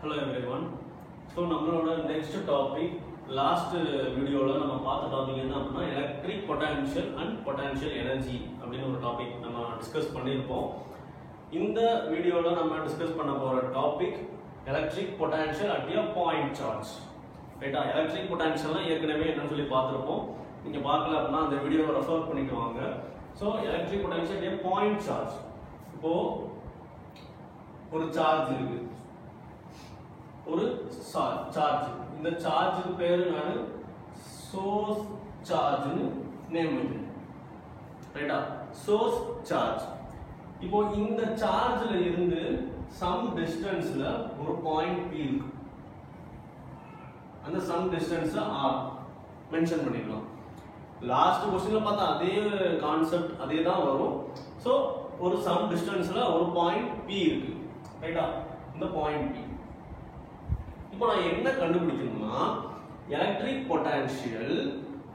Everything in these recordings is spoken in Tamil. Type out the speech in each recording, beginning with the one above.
Hello everyone. So நம்மளோட next topic last வீடியோல நம்ம பார்த்த டாபிக் என்ன அப்படினா electric potential and potential energy அப்படின ஒரு டாபிக் நம்ம டிஸ்கஸ் பண்ணிருப்போம். இந்த வீடியோல நம்ம டிஸ்கஸ் பண்ண போற topic electric potential at a point charge. ரைட்டா? எலக்ட்ரிக் பொட்டன்ஷியல்னா ஏற்கனவே என்னன்னு சொல்லி பார்த்திருப்போம். நீங்க பார்க்கல அப்படினா அந்த வீடியோவை ரெஃபர் பண்ணிக்குவாங்க. So electric potential a point charge. இப்போ ஒரு சார்ஜ் இருக்கு, ஒரு சார்ஜ். இந்த சார்ஜுக்கு பேரு நான் சோர்ஸ் சார்ஜ்னு நேம் வைக்கிறேன். ரைட்டா? Source charge. இப்போ இந்த சார்ஜ்ல இருந்து சம் டிஸ்டன்ஸ்ல ஒரு பாயிண்ட் P இருக்கு. அந்த சம் டிஸ்டன்ஸ் R மென்ஷன் பண்ணிக்கலாம். லாஸ்ட் क्वेश्चनல பார்த்தா அதே கான்செப்ட் அதே தான் வரும். சோ ஒரு சம் டிஸ்டன்ஸ்ல ஒரு பாயிண்ட் P இருக்கு. ரைட்டா? இந்த பாயிண்ட் P. இப்போ நான் என்ன கண்டுபிடிக்கணும்னா electric potential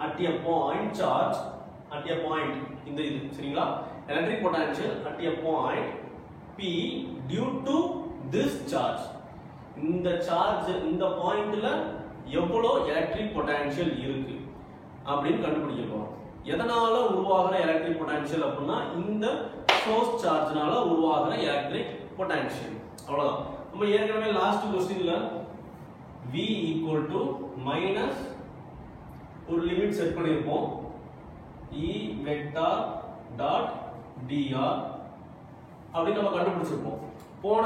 at a point charge at a point இந்த இது சரிங்களா? Electric potential at a point P due to this charge. இந்த சார்ஜ் இந்த பாயிண்ட்ல எவ்வளவு எலக்ட்ரிக் பொட்டன்ஷியல் இருக்கு அப்படின்னு கண்டுபிடிக்க போறோம். எதனால உருவாகுற எலக்ட்ரிக் பொட்டன்ஷியல் அப்படின்னா இந்த சோர்ஸ் சார்ஜ்னால உருவாகுற எலக்ட்ரிக் பொட்டன்ஷியல். அவ்வளவுதான். நம்ம ஏற்கனவே லாஸ்ட் क्वेश्चनல V equal to minus ஒரு லிமிட் செட் பண்ணிருப்போம் E vector dot dr அப்படி நம்ம கண்டுபிடிச்சிருப்போம். போன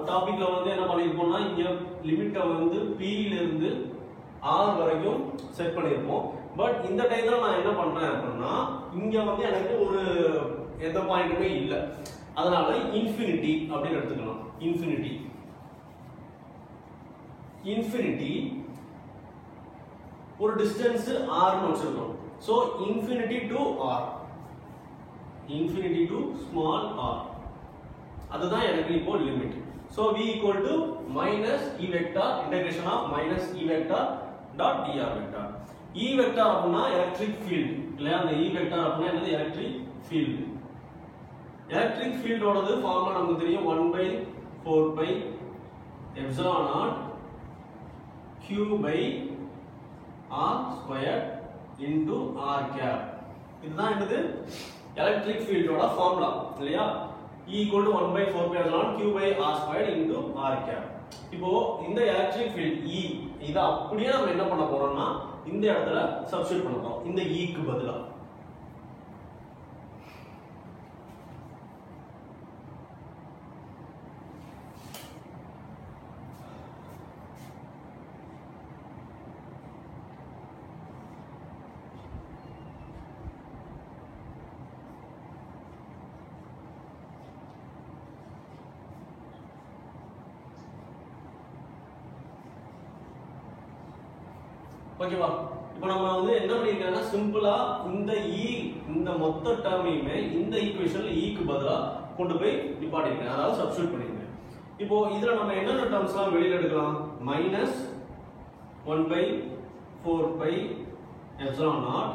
டாபிக்ல வந்து என்ன பண்ணிருப்போம்னா இங்க லிமிட்டை வந்து P ல இருந்து R வரைக்கும் செட் பண்ணிருப்போம். பட் இந்த டைம்ல நான் என்ன பண்றேன் அப்படின்னா இங்க வந்து எனக்கு ஒரு எந்த பாயிண்ட்டுமே இல்ல, அதனால இன்ஃபினிட்டி அப்படின்னு எடுத்துக்கலாம். இன்ஃபினிட்டி ஒரு டிஸ்டன்ஸ் r னு வச்சிருக்கோம். So infinity to r, infinity to small r, அதுதான் எனக்கு இப்போ limit. So v equal to minus e vector integration of minus e vector dot dr vector. e vector அப்படினா எலக்ட்ரிக் ஃபீல்ட் இல்லையா? அந்த e vector அப்படினா என்னது? Electric field. எலக்ட்ரிக் ஃபீல்டோடது ஃபார்முலா நமக்கு தெரியும் 1/4 pi epsilon naught q by r squared into r cap. இதுதான் என்னது? எலக்ட்ரிக் ஃபீல்டோட ஃபார்முலா இல்லையா? E equal to 1/4 pi epsilon q by r squared into r cap. இப்போ இந்த எலக்ட்ரிக் ஃபீல்ட் E இத அப்படியே நம்ம என்ன பண்ண போறோம்னா இந்த இடத்துல சப்ஸ்டிட்யூட் பண்ண போறோம் இந்த E க்கு பதிலா. ஓகேவா? இப்போ நம்ம வந்து என்ன பண்ணிருக்கோம்னா சிம்பிளா இந்த E இந்த மொத்த டேர்மையுமே இந்த ஈக்குவேஷன்ல E க்கு பதிலா கொண்டு போய் நிப்பாட்டிருக்கேன், அதாவது சப்ஸ்டிட்யூட் பண்ணிருக்கேன். இப்போ இதுல நம்ம என்னென்ன டேர்ம்ஸ்லாம் வெளியில எடுக்கலாம்? மைனஸ் 1/4 pi epsilon naught,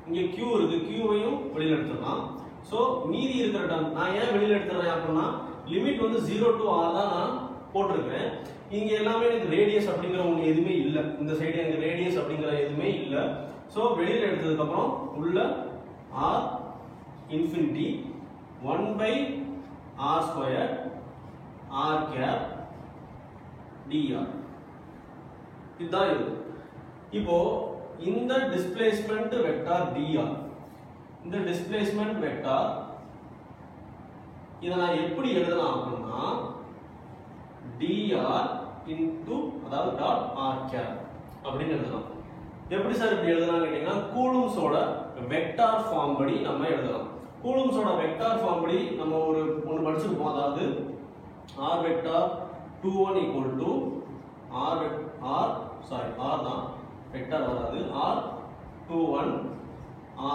இங்க q இருக்கு, q-வையும் வெளியில எடுத்துடலாம். சோ மீதி இருக்கிற டேர்ம் நான் ஏன் வெளியில எடுத்துறேன் அப்படினா லிமிட் வந்து 0 to r தான் நான் போட்டுருக்கேன். இங்க எல்லாமே எனக்கு ரேடியஸ் அப்படிங்கற ஒண்ணு எதுமே இல்ல, இந்த சைடு எனக்கு ரேடியஸ் அப்படிங்கற எதுமே இல்ல. சோ வெளியில எடுத்ததுக்கு அப்புறம் உள்ள r infinity 1/r squared r cap dr இதுதான் இது. இப்போ இந்த டிஸ்பிளேஸ்மென்ட் வெக்டார் dr, இந்த டிஸ்பிளேஸ்மென்ட் வெக்டார் இத நான் எப்படி எழுதலாம் அப்படினா dr into அதாவது டாட் r cap அப்படின்னு எழுதலாம். எப்படி சார் இப்படி எழுதலாம் கேட்டீங்கன்னா கூலும்ஸோட வெக்டார் ஃபார்ம் படி நம்ம எழுதலாம். கூலும்ஸோட வெக்டார் ஃபார்ம் படி நம்ம ஒன்னு படிச்சிருப்போம், அதாவது r vector 21 equal to r தான் வெக்டார் வராது, r21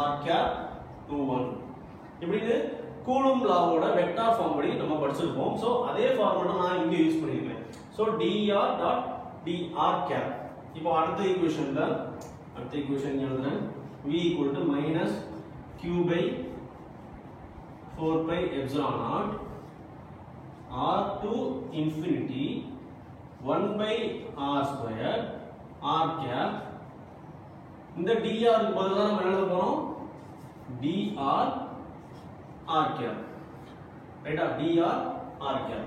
r cap 21 இப்படின்னு கூலும் லாவோட வெக்டார் ஃபார்ம் படி நம்ம படிச்சிருப்போம். சோ அதே ஃபார்முலா நான் இங்க யூஸ் பண்ணிருக்கேன். So dr dot dr cap. இப்போ அடுத்த ஈக்குவேஷன் எழுதுறேன். v equal to minus q by 4 pi epsilon naught r to infinity 1 by r square r cap. இந்த dr க்கு பதிலா நம்ம என்ன எழுத போறோம்? dr r cap. ரைட்டா? dr r cap.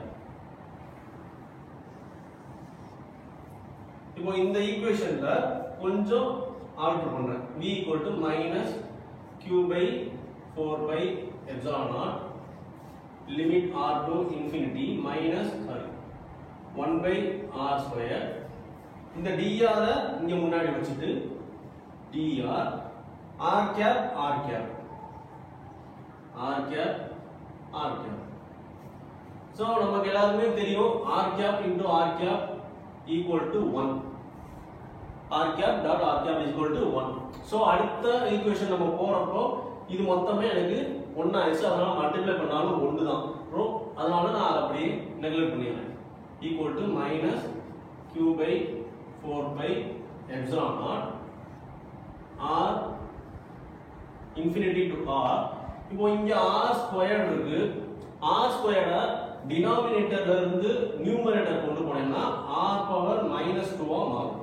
இப்போ இந்த ஈக்குவேஷன்ல கொஞ்சம் ஆல்டர் பண்றேன். v equal to minus q by 4 by epsilon naught limit r to infinity minus 1 by r square. இந்த dr இங்க முன்னாடி வச்சிட்டு dr r cap r cap r cap r cap. So நமக்கு எல்லாருமே தெரியும் r cap into r cap equal to 1. r cap dot r cap is equal to 1. So அடுத்த ஈக்குவேஷன் நம்ம போறப்போ இது மொத்தமே எனக்கு 1 ஆயிடுச்சு. அதனால மல்டிப்ளை பண்ணாலும் 1 தான். அதனால நான் அதை அப்படியே நெக்லெக்ட் பண்ணிடுறேன். equal to minus q by 4 by epsilon naught r infinity to r. இப்போ இங்க r ஸ்கொயர் இருக்கு. r ஸ்கொயர்ட டினாமினேட்டர்ல இருந்து நியூமரேட்டர் கொண்டு போனேன்னா r பவர் -2 ஆ மாறும்.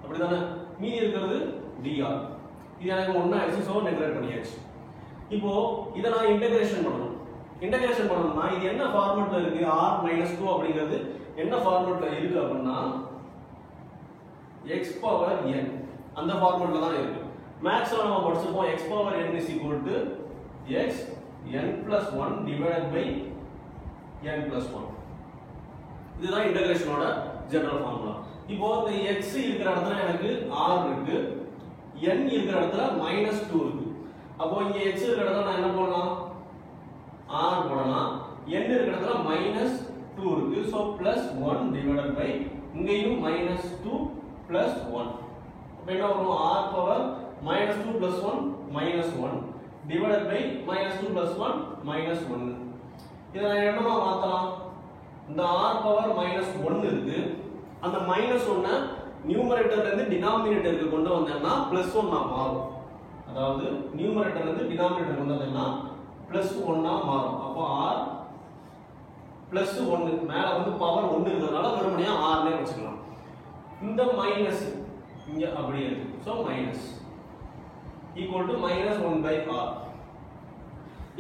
அப்படிதானே? மீதி இருக்கிறது dr. இது எனக்கு 1 ஆயிடுச்சு. சோ நெக்லெக்ட் பண்ணியாச்சு. இப்போ இத நான் இன்டகிரேஷன் பண்ணனும். இன்டகிரேஷன் பண்ணனும்னா இது என்ன ஃபார்மட்ல இருக்கு? r -2 அப்படிங்கிறது என்ன ஃபார்மட்ல இருக்கு அப்படினா x பவர் n அந்த ஃபார்மட்ல தான் இருக்கு. மேக்ஸ்ல நம்ம படிச்சிருப்போம் x power n is equal to x n plus 1 divided by n plus 1. இதுதான் இன்டகிரேஷனோட ஜெனரல் ஃபார்முலா. இப்போ இந்த x இருக்கிற இடத்துல எனக்கு r இருக்கு, n இருக்கிற இடத்துல -2 இருக்கு. அப்போ இங்க x இருக்கிற இடத்துல நான் என்ன போடலாம்? r போடலாம். n இருக்கிற இடத்துல -2 இருக்கு. சோ +1 divided by இங்கேயும் -2 plus 1. அப்ப என்ன வரும்? r power -2 plus 1 -1 divided by -2 plus 1 -1. இத நான் என்னமா மாத்தலாம்? இந்த r பவர் -1 இருக்கு. அந்த -1 நியூமரேட்டர்ல இருந்து டினாமினேட்டருக்கு கொண்டு வந்தேன்னா +1 ஆ மாறும். அதாவது நியூமரேட்டர்ல இருந்து டினாமினேட்டருக்கு கொண்டு வந்தேன்னா +1 ஆ மாறும். அப்போ r +1 மேல வந்து பவர் 1 இருக்கிறதுனால வெறுமனே r னே வச்சுக்கலாம். இந்த மைனஸ் இங்க அப்படியே இருக்கு. So minus equal to -1 by r.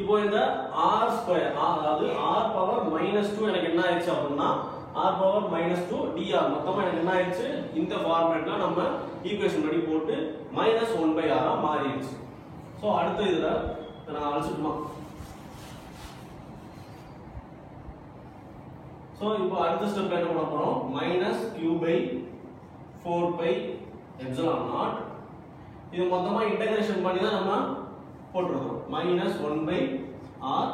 இப்போ இந்த r ஸ்கொயர் அதாவது r பவர் -2 எனக்கு என்ன ஆயிடுச்சு அப்படினா r பவர் -2 dr மொத்தமா எனக்கு என்ன ஆயிடுச்சு? இந்த ஃபார்மட்ல நம்ம ஈக்குவேஷன் படி போட்டு -1 by r ஆ மாறிடுச்சு. சோ அடுத்து இதுல நான் அழிச்சிட்டுமா? சோ இப்போ அடுத்த ஸ்டெப் என்ன பண்ண போறோம்? -q by 4 by epsilon naught. இது மொத்தமா இன்டகிரேஷன் பண்ணி தான் நம்ம போட்டுறோம். -1 by r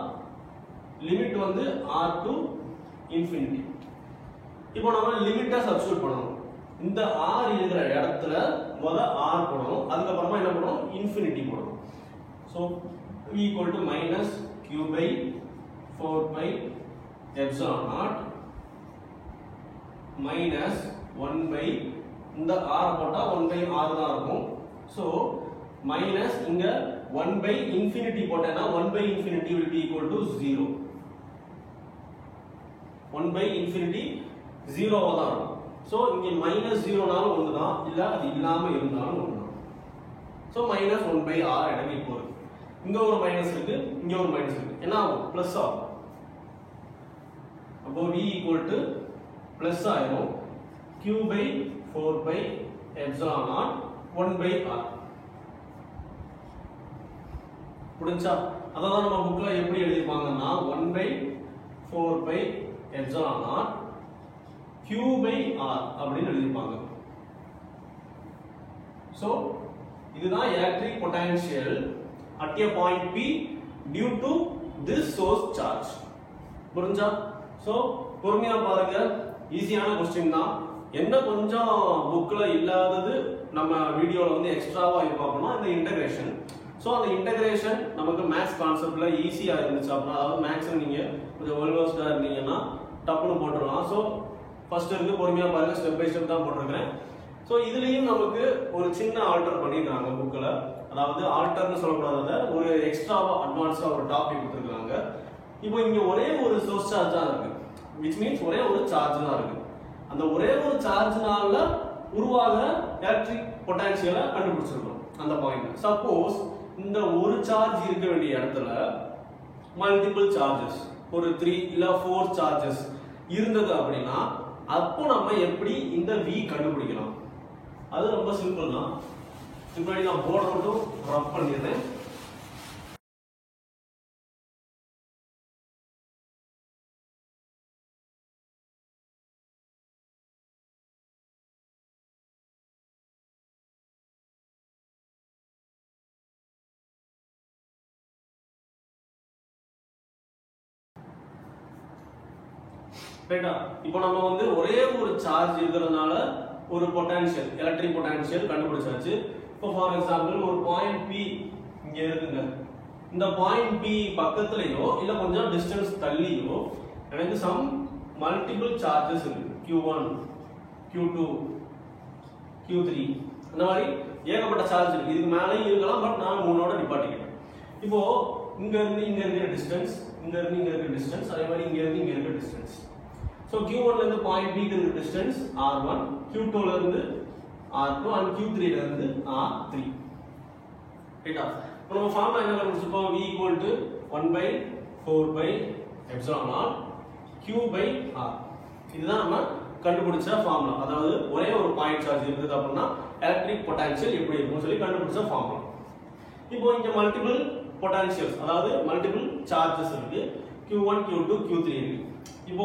லிமிட் வந்து r to infinity. இப்போ நம்ம லிமிட்டை சப்ஸ்டிட்யூட் பண்ணனும். இந்த r இருக்கிற இடத்துல முத r போடணும். அதுக்கு அப்புறமா என்ன பண்ணனும்? இன்ஃபினிட்டி போடணும். So v equal to -q by 4 by epsilon naught -1 by இந்த r போட்டா 1 by r தான் இருக்கும். சோ மைனஸ் இங்க 1 by infinity போட்டேன்னா 1 by infinity will be equal to 0. 1 by infinity 0 வா தான் இருக்கும். சோ இங்க -0 நாலும் ஒண்ணு தான், இல்ல அது இல்லாம இருந்தாலும் ஒண்ணு தான். சோ -1 by r எனக்கு இப்போ இருக்கு. இங்க ஒரு மைனஸ் இருக்கு, இங்க ஒரு மைனஸ் இருக்கு. என்ன ஆகும்? பிளஸ் ஆகும். அப்போ v equal to பிளஸ் ஆயிரும். q by 4 by epsilon naught 1 by r. புரிஞ்சா? அதான் நம்ம புக்ல எப்படி எழுதிருப்பாங்கன்னா 1 by 4 by epsilon naught q by r அப்படின்னு எழுதிருப்பாங்க. சோ இதுதான் electric potential at a point p due to this source charge. புரிஞ்சா? சோ பொறுமையா பாருங்க, ஈஸியான क्वेश्चन தான். என்ன கொஞ்சம் புக்ல இல்லாதது நம்ம வீடியோல வந்து எக்ஸ்ட்ராவா பார்க்கணும் இந்த இன்டகிரேஷன். சோ அந்த இன்டகிரேஷன் நமக்கு மேத்ஸ் கான்செப்ட்ல ஈஸியா இருந்துச்சு அப்படினா, அதாவது மேத்ஸ்ல நீங்க கொஞ்சம் வெல்வர்ஸ்டா இருந்தீங்கன்னா டப்புன்னு போட்டுறலாம். சோ ஃபர்ஸ்ட் இருந்து பொறுமையா பாருங்க, ஸ்டெப் பை ஸ்டெப் தான் போட்டுருக்கேன். சோ இதுலயும் நமக்கு ஒரு சின்ன ஆல்டர் பண்ணிருக்காங்க புக்ல. அதாவது ஆல்டர்னு சொல்லக்கூடாதத ஒரு எக்ஸ்ட்ராவா அட்வான்ஸா ஒரு டாபிக் கொடுத்துருக்காங்க. இப்போ இங்க ஒரே ஒரு சோர்ஸ் சார்ஜ் தான் இருக்கு, which means ஒரே ஒரு சார்ஜ் தான் இருக்கு. அந்த ஒரே ஒரு சார்ஜ்னால உருவாகிற எலக்ட்ரிக் பொட்டன்ஷியலை கண்டுபிடிச்சிருக்கோம் அந்த பாயிண்ட். சப்போஸ் இந்த ஒரு சார்ஜ் இருக்க வேண்டிய இடத்துல மல்டிபிள் சார்ஜஸ் ஒரு 3 இல்ல 4 சார்ஜஸ் இருந்தது அப்படின்னா அப்போ நம்ம எப்படி இந்த V கண்டுபிடிக்கலாம்? அது ரொம்ப சிம்பிள் தான். இப்படி நான் போர்டை மட்டும் ரப் பண்ணிடுறேன். ரைட்டா? இப்போ நம்ம வந்து ஒரே ஒரு சார்ஜ் இருக்கிறதுனால ஒரு பொட்டன்ஷியல் எலக்ட்ரிக் பொட்டன்ஷியல் கண்டுபிடிச்சாச்சு. இப்போ ஃபார் எக்ஸாம்பிள் ஒரு பாயிண்ட் P இங்க இருக்குங்க. இந்த பாயிண்ட் P பக்கத்துலயோ இல்ல கொஞ்சம் டிஸ்டன்ஸ் தள்ளியோ எனக்கு சம் மல்டிபிள் சார்ஜஸ் இருக்கு. Q1 Q2 Q3 அந்த மாதிரி ஏகப்பட்ட சார்ஜ் இருக்கு. இதுக்கு மேலேயும் இருக்கலாம், பட் நான் 3ஓட நிப்பாட்டிக்கிறேன். இப்போ இங்க இருந்து இங்க இருக்கிற டிஸ்டன்ஸ், இங்க இருந்து இங்க இருக்கிற டிஸ்டன்ஸ், அதே மாதிரி இங்க இருந்து இங்க இருக்கிற டிஸ்டன்ஸ். So Q1 ல இருந்து பாயிண்ட் B க்கு இருக்கிற டிஸ்டன்ஸ் R1, Q2 ல இருந்து R2 and Q3 ல இருந்து R3. ரைட்டா? இப்போ நம்ம ஃபார்முலா என்ன கண்டுபிடிச்சிருப்போம்? V = 1/4πε0 Q/R. இதுதான் நம்ம கண்டுபிடிச்ச ஃபார்முலா. அதாவது ஒரே ஒரு பாயிண்ட் சார்ஜ் இருக்குது அப்படின்னா எலக்ட்ரிக் பொட்டன்ஷியல் எப்படி இருக்கும்னு சொல்லி கண்டுபிடிச்ச ஃபார்முலா. இப்போ இங்க மல்டிபிள் பொட்டன்ஷியல்ஸ் அதாவது மல்டிபிள் சார்ஜஸ் இருக்கு. Q1 Q2 Q3 இருக்கு. இப்போ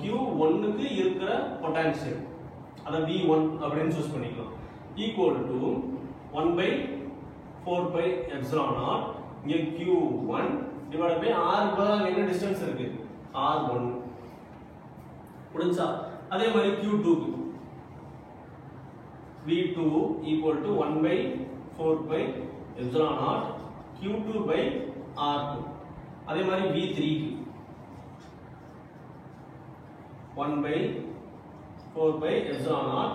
Q1 க்கு இருக்கிற பொட்டன்ஷியல் அத V1 அப்படினு சூஸ் பண்ணிக்கலாம். equal to 1/4πε0 இங்க Q1 divided by R இப்பதான் என்ன டிஸ்டன்ஸ் இருக்கு? R1. புரிஞ்சா? அதே மாதிரி Q2 க்கு V2 equal to 1/4πε0 Q2/R2. அதே மாதிரி V3 க்கு 1/4πε0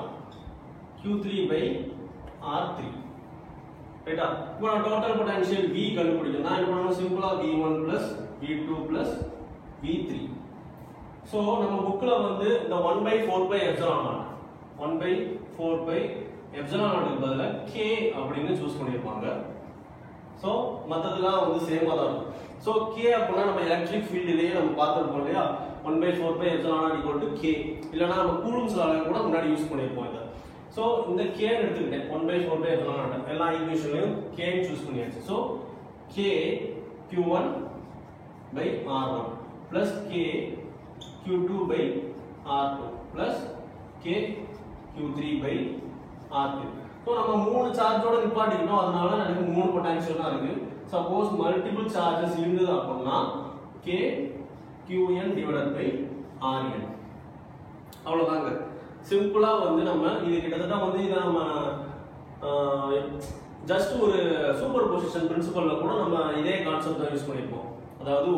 Q3/R3. ரைட்டா? இப்போ டோட்டல் பொட்டன்ஷியல் V கண்டுபிடிக்கணும். நான் என்ன பண்ணனும்? சிம்பிளா V1 V2 V3. சோ நம்ம புக்ல வந்து இந்த 1/4πε0 க்கு பதிலா K அப்படினு சூஸ் பண்ணிருப்பாங்க. சோ மத்ததெல்லாம் வந்து சேமா தான் இருக்கும். சோ K அப்படினா நம்ம எலக்ட்ரிக் ஃபீல்ட்லயே நம்ம பார்த்திருப்போம் இல்லையா? 1/4πε0 K இல்லனா நம்ம கூலம்ஸ் லால கூட முன்னாடி யூஸ் பண்ணிருப்போம் இத. சோ இந்த K ன்னு எடுத்துக்கிட்டேன். 1/4πε0 எல்லா ஈக்குவேஷன்லயும் K ன்னு சூஸ் பண்ணியாச்சு. So K Q1/R1 plus K Q2/R2 plus K Q3/R3. So நம்ம மூணு சார்ஜோட நிப்பாட்டிட்டோம். அதனால எனக்கு மூணு பொட்டன்ஷியல் தான் இருக்கு. சப்போஸ் மல்டிபிள் சார்ஜஸ் இருந்தது அப்படினா K Qn divided by Rn. அவ்வளவுதாங்க. சிம்பிளா வந்து நம்ம இது கிட்டத்தட்ட வந்து இத நம்ம ஜஸ்ட் ஒரு சூப்பர் பொசிஷன் பிரின்சிபல்ல கூட நம்ம இதே கான்செப்ட் தான் யூஸ் பண்ணிருப்போம். அதாவது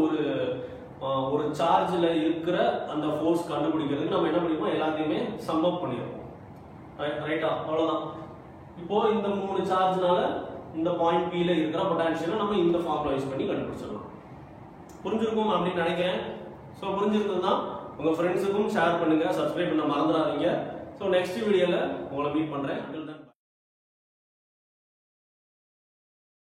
ஒரு சார்ஜ்ல இருக்கிற அந்த ஃபோர்ஸ் கண்டுபிடிக்கிறதுக்கு நம்ம என்ன பண்ணிருப்போம்? எல்லாத்தையுமே சம் அப் பண்ணிருப்போம். ரைட்டா? அவ்வளவுதான். இப்போ இந்த மூணு சார்ஜ்னால இந்த பாயிண்ட் P ல இருக்கிற பொட்டன்ஷியலை நம்ம இந்த ஃபார்முலா யூஸ் பண்ணி கண்டுபிடிச்சிடலாம். புரிஞ்சிருக்கும் அப்படின்னு நினைக்கிறேன். சோ புரிஞ்சிருந்தா உங்க ஃப்ரெண்ட்ஸுக்கும் ஷேர் பண்ணுங்க, சப்ஸ்கிரைப் பண்ண மறந்துடாதீங்க. சோ நெக்ஸ்ட் வீடியோல உங்களை மீட் பண்றேன்.